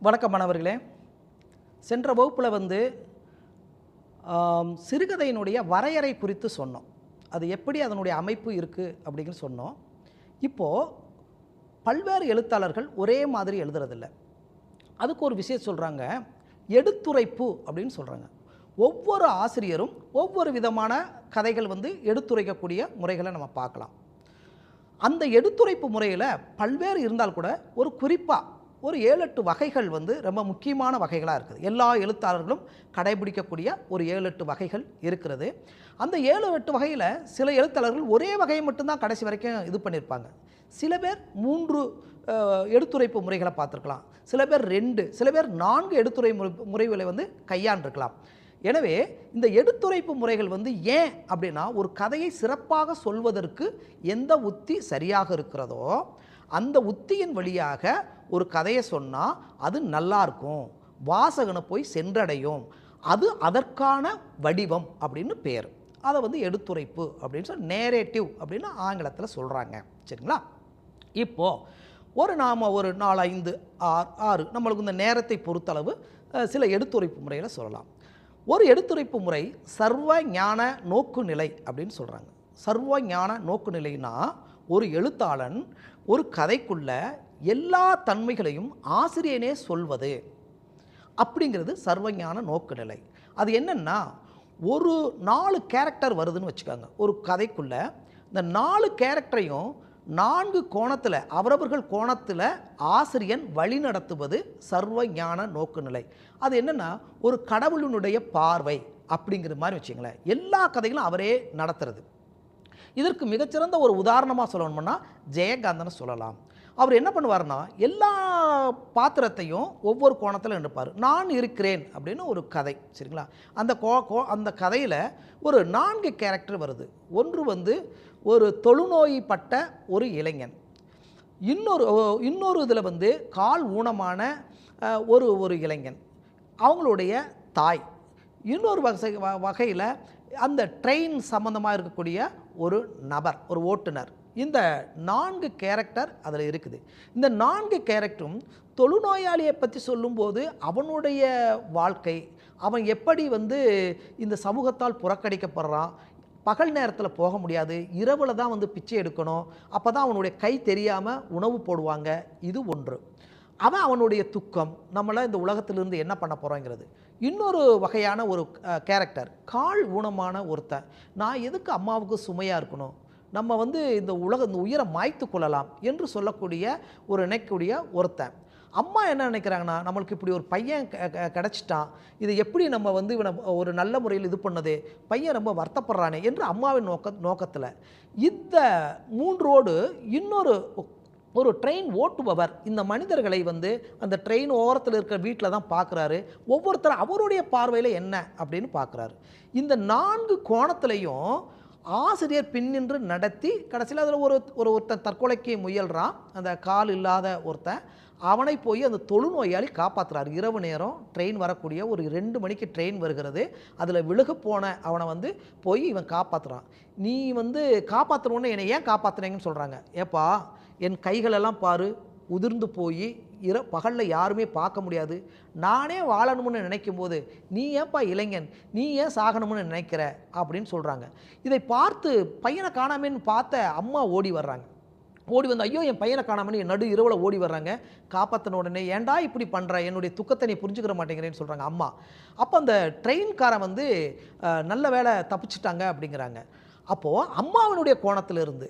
வணக்கம் மாணவர்களே. சென்ற வகுப்பில் சிறுகதையினுடைய வரையறை குறித்து சொன்னோம். அது எப்படி அதனுடைய அமைப்பு இருக்குது அப்படிங்கிற சொன்னோம். இப்போது பல்வேறு எழுத்தாளர்கள் ஒரே மாதிரி எழுதுறதில்ல. அதுக்கு ஒரு விஷயம் சொல்கிறாங்க, எடுத்துரைப்பு அப்படின்னு சொல்கிறாங்க. ஒவ்வொரு ஆசிரியரும் ஒவ்வொரு விதமான கதைகள் எடுத்துரைக்கக்கூடிய முறைகளை நம்ம பார்க்கலாம். அந்த எடுத்துரைப்பு முறையில் பல்வேறு இருந்தால் கூட ஒரு குறிப்பாக ஒரு 7-8 வகைகள் ரொம்ப முக்கியமான வகைகளாக இருக்குது. எல்லா எழுத்தாளர்களும் கடைபிடிக்கக்கூடிய ஒரு 7-8 வகைகள் இருக்கிறது. அந்த 7-8 வகையில் சில எழுத்தாளர்கள் ஒரே வகையை மட்டும்தான் கடைசி வரைக்கும் இது பண்ணியிருப்பாங்க. சில பேர் 3 எடுத்துரைப்பு முறைகளை பார்த்துருக்கலாம், சில பேர் 2, சில பேர் 4 எடுத்துரை முறைகளை கையாண்டிருக்கலாம். எனவே இந்த எடுத்துரைப்பு முறைகள் ஏன் அப்படின்னா, ஒரு கதையை சிறப்பாக சொல்வதற்கு எந்த உத்தி சரியாக இருக்கிறதோ அந்த உத்தியின் வழியாக ஒரு கதையை சொன்னால் அது நல்லா இருக்கும், வாசகனை போய் சென்றடையும், அது அதற்கான வடிவம் அப்படின்னு பேர். அதை எடுத்துரைப்பு அப்படின்னு சொல்லி நேரேட்டிவ் அப்படின்னு ஆங்கிலத்தில் சொல்கிறாங்க. சரிங்களா? இப்போது நாம் ஒரு 4, 5, 6 நம்மளுக்கு இந்த நேரத்தை பொறுத்தளவு சில எடுத்துரைப்பு முறைகளை சொல்லலாம். ஒரு எடுத்துரைப்பு முறை சர்வ ஞான நோக்கு நிலை அப்படின்னு சொல்கிறாங்க. சர்வ ஞான நோக்கு நிலைனா, ஒரு எழுத்தாளன் ஒரு கதைக்குள்ள எல்லா தன்மைகளையும் ஆசிரியனே சொல்வது அப்படிங்கிறது சர்வஞான நோக்கு நிலை. அது என்னென்னா, ஒரு 4 கேரக்டர் வருதுன்னு வச்சுக்காங்க ஒரு கதைக்குள்ள. இந்த 4 கேரக்டரையும் 4 கோணத்தில் அவரவர்கள் கோணத்தில் ஆசிரியன் வழி நடத்துவது சர்வ ஞான நோக்கு நிலை. அது என்னென்னா, ஒரு கடவுளினுடைய பார்வை அப்படிங்கிற மாதிரி வச்சுங்களேன். எல்லா கதைகளும் அவரே நடத்துறது. இதற்கு மிகச்சிறந்த ஒரு உதாரணமாக சொல்லணும்னா ஜெயகாந்தனை சொல்லலாம். அவர் என்ன பண்ணுவார்னா, எல்லா பாத்திரத்தையும் ஒவ்வொரு கோணத்தில் எடுப்பார். நான் இருக்கிறேன் அப்படின்னு ஒரு கதை. சரிங்களா? அந்த கதையில் ஒரு 4 கேரக்டர் வருது. ஒன்று ஒரு தொழுநோய்பட்ட ஒரு இளைஞன், இன்னொரு இதில் கால் ஊனமான ஒரு இளைஞன், அவங்களுடைய தாய், இன்னொரு வகையில் அந்த ட்ரெயின் சம்மந்தமாக இருக்கக்கூடிய ஒரு நபர், ஒரு ஓட்டுநர். இந்த 4 கேரக்டர் அதில் இருக்குது. இந்த 4 கேரக்டரும் தொழுநோயாளியை பற்றி சொல்லும்போது அவனுடைய வாழ்க்கை, அவன் எப்படி இந்த சமூகத்தால் புறக்கணிக்கப்படுறான், பகல் நேரத்தில் போக முடியாது, இரவில் தான் பிச்சை எடுக்கணும், அப்போ தான் அவனுடைய கை தெரியாமல் உணவு போடுவாங்க. இது ஒன்று. அவனுடைய துக்கம், நம்மளை இந்த உலகத்திலிருந்து என்ன பண்ண போகிறோங்கிறது. இன்னொரு வகையான ஒரு கேரக்டர், கால் ஊனமான ஒருத்தன். நான் எதுக்கு அம்மாவுக்கு சுமையாக இருக்கணும், நம்ம இந்த உயிரை மாய்த்து கொள்ளலாம் என்று சொல்லக்கூடிய நினைக்கக்கூடிய ஒருத்தன். அம்மா என்ன நினைக்கிறாங்கன்னா, நம்மளுக்கு இப்படி ஒரு பையன் கிடச்சிட்டான், இதை எப்படி நம்ம இவனை ஒரு நல்ல முறையில் இது பண்ணது, பையன் ரொம்ப வருத்தப்படுறானே என்று அம்மாவின் நோக்கத்தில். இந்த 3ஓடு இன்னொரு ஒரு ட்ரெயின் ஓட்டுபவர் இந்த மனிதர்களை அந்த ட்ரெயின் ஓரத்தில் இருக்கிற வீட்டில் தான் பார்க்குறாரு. ஒவ்வொருத்தரும் அவருடைய பார்வையில் என்ன அப்படின்னு பார்க்குறாரு. இந்த 4 கோணத்திலையும் ஆசிரியர் பின்னின்று நடத்தி கடைசியில் அதில் ஒருத்தன் தற்கொலைக்கு முயல்றான், அந்த கால் இல்லாத ஒருத்தன். அவனை போய் அந்த தொழுநோயாளி காப்பாற்றுறாரு. இரவு நேரம் ட்ரெயின் வரக்கூடிய ஒரு 2 மணிக்கு ட்ரெயின் வருகிறது. அதில் விழுக போன அவனை போய் இவன் காப்பாற்றுறான். நீ காப்பாற்றணுன்னு என்னை ஏன் காப்பாற்றுனீங்கன்னு சொல்கிறாங்க. ஏப்பா, என் கைகளெல்லாம் பாரு, உதிர்ந்து போய் பகலில் யாருமே பார்க்க முடியாது, நானே வாழணும்னு நினைக்கும் போது நீ ஏன்ப்பா இளைஞன், நீ ஏன் சாகணும்னு நினைக்கிற அப்படின்னு சொல்கிறாங்க. இதை பார்த்து பையனை காணாமேன்னு பார்த்த அம்மா ஓடி வர்றாங்க. ஓடி ஐயோ என் பையனை காணாமன்னு நடு இரவில் ஓடி வர்றாங்க. காப்பாற்றின உடனே, ஏன்டா இப்படி பண்ணுற, என்னுடைய துக்கத்தை நீ புரிஞ்சுக்கிற மாட்டேங்கிறேன்னு சொல்கிறாங்க அம்மா. அப்போ அந்த ட்ரெயின்காரன் நல்ல வேலை தப்பிச்சிட்டாங்க அப்படிங்கிறாங்க. அப்போது அம்மாவினுடைய கோணத்தில் இருந்து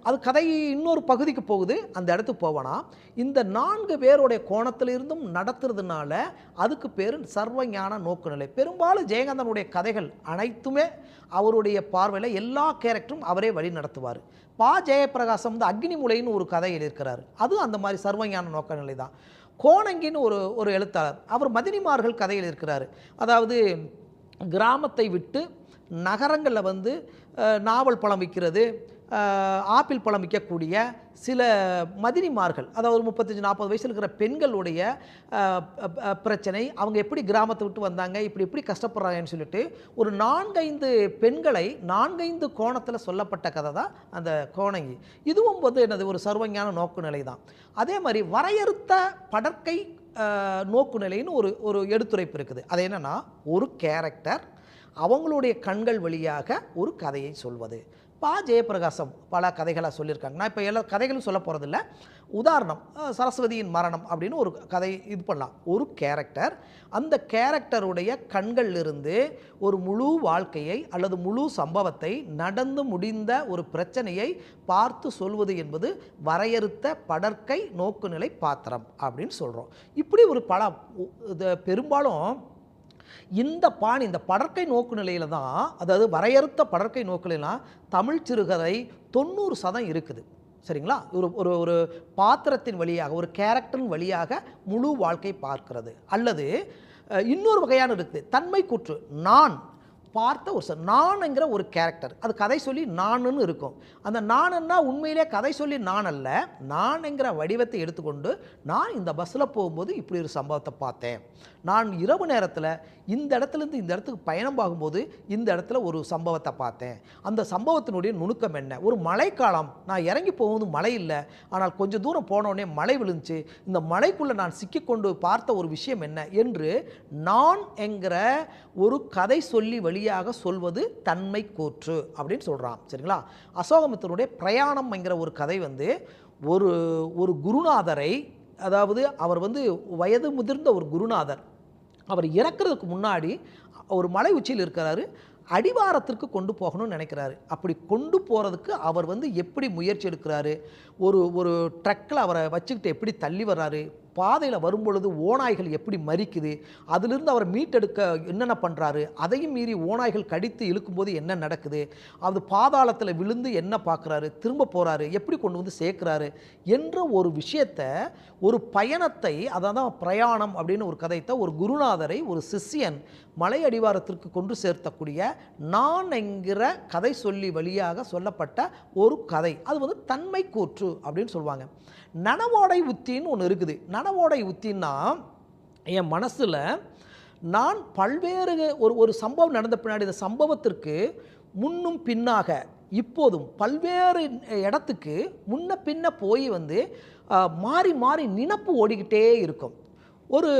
அது கதை இன்னொரு பகுதிக்கு போகுது. அந்த இடத்துக்கு போவனா இந்த 4 பேருடைய கோணத்தில் இருந்தும் நடத்துறதுனால அதுக்கு பேர் சர்வஞான நோக்குநிலை. பெரும்பாலும் ஜெயகாந்தனுடைய கதைகள் அனைத்துமே அவருடைய பார்வையில் எல்லா கேரக்டரும் அவரே வழி நடத்துவார். ஜெயப்பிரகாசம் அக்னி மூலைன்னு ஒரு கதை எழுதியிருக்கிறார். அது அந்த மாதிரி சர்வஞான நோக்க நிலை தான். கோணங்கின்னு ஒரு எழுத்தாளர், அவர் மதினிமார்கள் கதையில் இருக்கிறார். அதாவது கிராமத்தை விட்டு நகரங்களில் நாவல் பழம் விற்கிறது, ஆப்பிள் பழம் விற்கக்கூடிய சில மதினிமார்கள், அதாவது 35-40 வயசில் இருக்கிற பெண்களுடைய பிரச்சனை, அவங்க எப்படி கிராமத்தை விட்டு வந்தாங்க, இப்படி கஷ்டப்படுறாங்கன்னு சொல்லிட்டு ஒரு 4-5 பெண்களை 4-5 கோணத்தில் சொல்லப்பட்ட கதை தான் அந்த கோணங்கி. இதுவும் என்னது ஒரு சர்வஞான நோக்கு நிலை தான். அதே மாதிரி வரையறுத்த படற்கை நோக்குநிலைன்னு ஒரு ஒரு எடுத்துரைப்பு இருக்குது. அது என்னென்னா, ஒரு கேரக்டர் அவங்களுடைய கண்கள் வழியாக ஒரு கதையை சொல்வது. ஜெயப்பிரகாசம் பல கதைகளை சொல்லியிருக்காங்க. நான் இப்போ எல்லா கதைகளும் சொல்ல போகிறதில்ல. உதாரணம், சரஸ்வதியின் மரணம் அப்படின்னு ஒரு கதை இது பண்ணலாம். ஒரு கேரக்டர், அந்த கேரக்டருடைய கண்களிலிருந்து ஒரு முழு வாழ்க்கையை அல்லது முழு சம்பவத்தை, நடந்து முடிந்த ஒரு பிரச்சனையை பார்த்து சொல்வது என்பது வரையறுத்த படற்கை நோக்குநிலை பாத்திரம் அப்படின்னு சொல்கிறோம். இப்படி ஒரு பெரும்பாலும் இந்த பாணி, இந்த படற்கை நோக்கு நிலையில் தான், அதாவது வரையறுத்த படற்கை நோக்குலாம் தமிழ் சிறுகதை 90% இருக்குது. சரிங்களா? ஒரு ஒரு ஒரு பாத்திரத்தின் வழியாக, ஒரு கேரக்டரின் வழியாக முழு வாழ்க்கை பார்க்கிறது. அல்லது இன்னொரு வகையான இருக்குது, தன்மை கூற்று. நான் பார்த்த ஒரு நான்ங்கிற ஒரு கேரக்டர், அது கதை சொல்லி நானுன்னு இருக்கும். அந்த நானுன்னா உண்மையிலே கதை சொல்லி நான் அல்ல, நான் என்கிற வடிவத்தை எடுத்துக்கொண்டு நான் இந்த பஸ்ஸில் போகும்போது இப்படி ஒரு சம்பவத்தை பார்த்தேன், நான் இரவு நேரத்தில் இந்த இடத்துலேருந்து இந்த இடத்துக்கு பயணம் ஆகும்போது இந்த இடத்துல ஒரு சம்பவத்தை பார்த்தேன், அந்த சம்பவத்தினுடைய நுணுக்கம் என்ன, ஒரு மழைக்காலம், நான் இறங்கி போகும்போது மழை இல்லை, ஆனால் கொஞ்சம் தூரம் போனோடனே மழை விழுந்துச்சு, இந்த மழைக்குள்ளே நான் சிக்கிக்கொண்டு பார்த்த ஒரு விஷயம் என்ன என்று நான் என்கிற ஒரு கதை சொல்லி வழியாக சொல்வது தன்மை கூற்று அப்படின்னு சொல்கிறான். சரிங்களா? அசோகமித்திரனுடைய பிரயாணம் என்கிற ஒரு கதை ஒரு ஒரு குருநாதரை, அதாவது அவர் வயது முதிர்ந்த ஒரு குருநாதர், அவர் இறக்கிறதுக்கு முன்னாடி ஒரு மலை உச்சியில் இருக்கிறாரு, அடிவாரத்திற்கு கொண்டு போகணும்னு நினைக்கிறாரு. அப்படி கொண்டு போகிறதுக்கு அவர் எப்படி முயற்சி எடுக்கிறாரு, ஒரு ஒரு ட்ரக்கில் அவரை வச்சுக்கிட்டு எப்படி தள்ளி வர்றாரு, பாதையில் வரும்பொழுது ஓநாய்கள் எப்படி மறிக்குது, அதிலிருந்து அவர் மீட்டெடுக்க என்னென்ன பண்ணுறாரு, அதையும் மீறி ஓநாய்கள் கடித்து இழுக்கும்போது என்ன நடக்குது, அது பாதாளத்தில் விழுந்து என்ன பார்க்குறாரு, திரும்ப போகிறாரு, எப்படி கொண்டு சேர்க்குறாரு என்ற ஒரு விஷயத்தை, ஒரு பயணத்தை, அதான் பிரயாணம் அப்படின்னு ஒரு கதைத்தை, ஒரு குருநாதரை ஒரு சிஷ்யன் மலை அடிவாரத்திற்கு கொண்டு சேர்த்தக்கூடிய நான் என்கிற கதை சொல்லி வழியாக சொல்லப்பட்ட ஒரு கதை. அது தன்மை கூற்று அப்படின்னு சொல்லுவாங்க. நனவோடை உத்தின்னு ஒன்று இருக்குது. நனவோடை உத்தின்னா, என் மனசில் நான் பல்வேறு ஒரு சம்பவம் நடந்த பின்னாடி இந்த சம்பவத்திற்கு முன்னும் பின்னாக இப்போதும் பல்வேறு இடத்துக்கு முன்ன பின்ன போய் மாறி மாறி நினப்பு ஓடிக்கிட்டே இருக்கும். ஒரு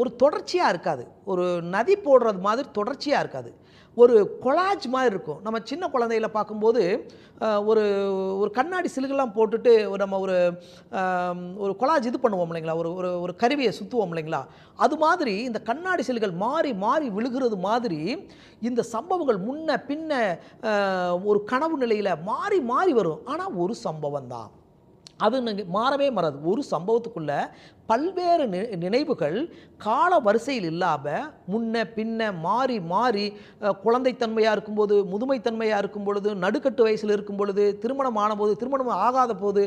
ஒரு தொடர்ச்சியாக இருக்காது. ஒரு நதி போடுறது மாதிரி தொடர்ச்சியாக இருக்காது. ஒரு கொலாஜ் மாதிரி இருக்கும். நம்ம சின்ன குழந்தைகளை பார்க்கும்போது ஒரு ஒரு கண்ணாடி சிலுகெல்லாம் போட்டுட்டு நம்ம ஒரு ஒரு கொலாஜ் இது பண்ணுவோம் இல்லைங்களா, ஒரு ஒரு ஒரு கருவியை சுற்றுவோம் இல்லைங்களா, அது மாதிரி இந்த கண்ணாடி சிலுகள் மாறி மாறி விழுகிறது மாதிரி இந்த சம்பவங்கள் முன்ன பின்ன ஒரு கனவு நிலையில் மாறி மாறி வரும். ஆனால் ஒரு சம்பவம் தான், அது மாறவே மாறாது. ஒரு சம்பவத்துக்குள்ள பல்வேறு நினைவுகள் கால வரிசையில் இல்லாமல் முன்ன பின்ன மாறி மாறி குழந்தைத்தன்மையாக இருக்கும்போது, முதுமைத்தன்மையாக இருக்கும் பொழுது, நடுக்கட்டு வயசில் இருக்கும் பொழுது, திருமணம் ஆனபோது, திருமணம் ஆகாத போது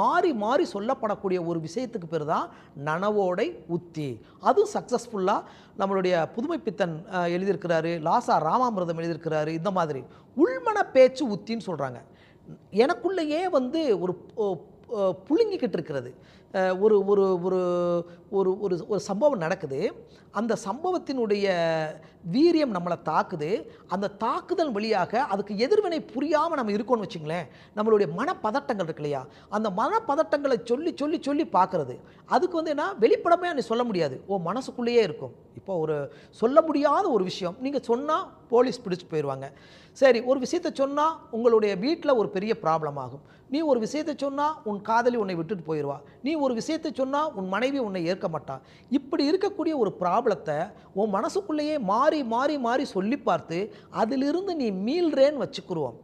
மாறி மாறி சொல்லப்படக்கூடிய ஒரு விஷயத்துக்கு பேர் தான் நனவோடை உத்தி. அதுவும் சக்ஸஸ்ஃபுல்லாக நம்மளுடைய புதுமைப்பித்தன் எழுதியிருக்கிறாரு, லாசா ராமாமிர்தம் எழுதியிருக்கிறாரு. இந்த மாதிரி உள்மன பேச்சு உத்தின்னு சொல்கிறாங்க. எனக்குள்ளேயே ஒரு புழுங்கிக்கிட்டு இருக்கிறது. ஒரு ஒரு ஒரு ஒரு ஒரு சம்பவம் நடக்குது, அந்த சம்பவத்தினுடைய வீரியம் நம்மளை தாக்குது, அந்த தாக்குதல் வழியாக அதுக்கு எதிர்வினை புரியாமல் நம்ம இருக்கோன்னு வச்சுங்களேன், நம்மளுடைய மனப்பதட்டங்கள் இருக்கு இல்லையா, அந்த மனப்பதட்டங்களை சொல்லி சொல்லி சொல்லி பார்க்குறது. அதுக்கு என்ன வெளிப்படமே நீ சொல்ல முடியாது, மனசுக்குள்ளேயே இருக்கும். இப்போ ஒரு சொல்ல முடியாத ஒரு விஷயம் நீங்கள் சொன்னால் போலீஸ் பிடிச்சி போயிடுவாங்க. சரி, ஒரு விஷயத்தை சொன்னால் உங்களுடைய வீட்டில் ஒரு பெரிய ப்ராப்ளம் ஆகும். நீ ஒரு விஷயத்தை சொன்னால் உன் காதலி உன்னை விட்டுட்டு போயிடுவா. நீ ஒரு விஷயத்தை சொன்னால் உன் மனைவி உன்னை ஏற்க மாட்டான். இப்படி இருக்கக்கூடிய ஒரு ப்ராப்ளத்தை உன் மனசுக்குள்ளேயே மாறி மாறி மாறி சொல்லி பார்த்து அதிலிருந்து நீ மீள்றேன்னு வச்சுக்குருவோம்.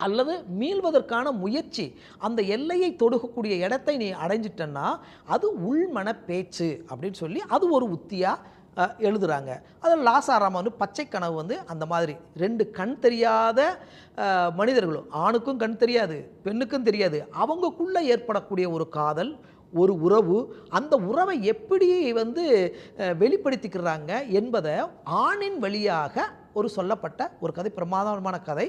அல்லது மீள்வதற்கான முயற்சி, அந்த எல்லையை தொடுக்கக்கூடிய இடத்தை நீ அடைஞ்சிட்டன்னா அது உள்மன பேச்சு அப்படின்னு சொல்லி அது ஒரு உத்தியாக எழுதுகிறாங்க. அதில் லாசாராம பச்சை கனவு அந்த மாதிரி 2 கண் தெரியாத மனிதர்களும், ஆணுக்கும் கண் தெரியாது பெண்ணுக்கும் தெரியாது, அவங்களுக்குள்ளே ஏற்படக்கூடிய ஒரு காதல், ஒரு உறவு, அந்த உறவை எப்படி வெளிப்படுத்திக்கிறாங்க என்பதை ஆணின் வழியாக ஒரு சொல்லப்பட்ட ஒரு கதை, பிரமாதமான கதை.